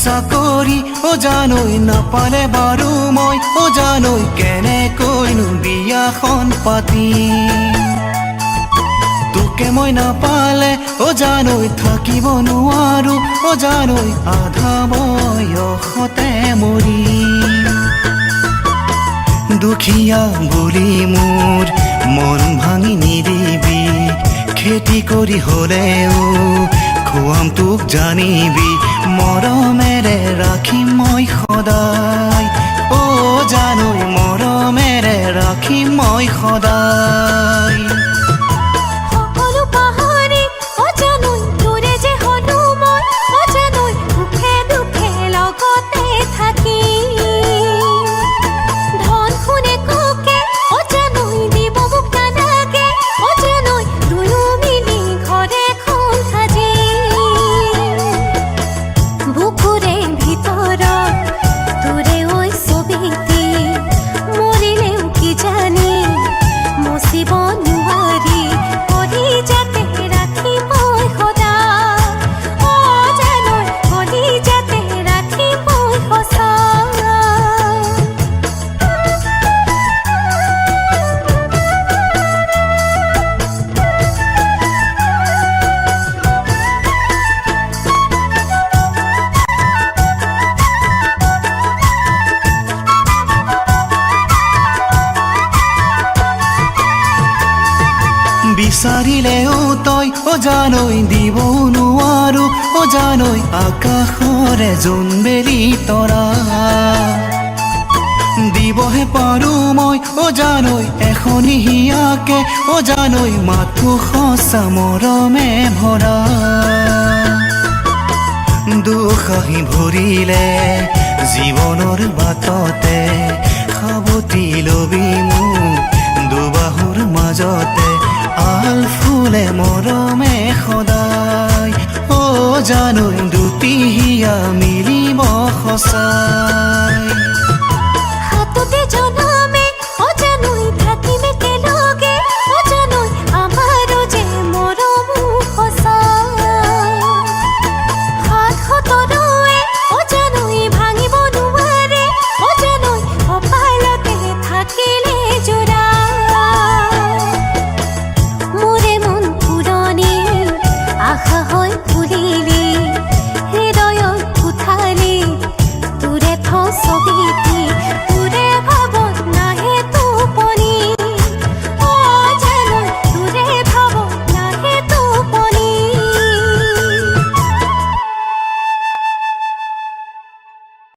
চাকৰি জানৈ নাপালে বাৰু মই জানৈ কেনেকৈনো বিয়াখন পাতিম তোকে মই নাপালে জানৈ থাকিব নোৱাৰো জানৈ আধা বয়সতে মৰিম দুখীয়া বুলি মোৰ মন ভাঙি নিদিবি খেতি কৰি হলেও খুৱাম তোক জানিবি মৰমেৰে ৰাখিম মই সদায় জানৈ মৰমেৰে ৰাখিম মই সদায় বিচাৰিলেও তই জানৈ দিব নোৱাৰো জানৈ আকাশৰে জোনবেলি তৰা দিবহে পাৰো মই জানৈ এখনি হিয়াকে জানৈ মাথো সঁচা মৰমে ভৰা দুখ আহি ভৰিলে জীৱনৰ বাটতে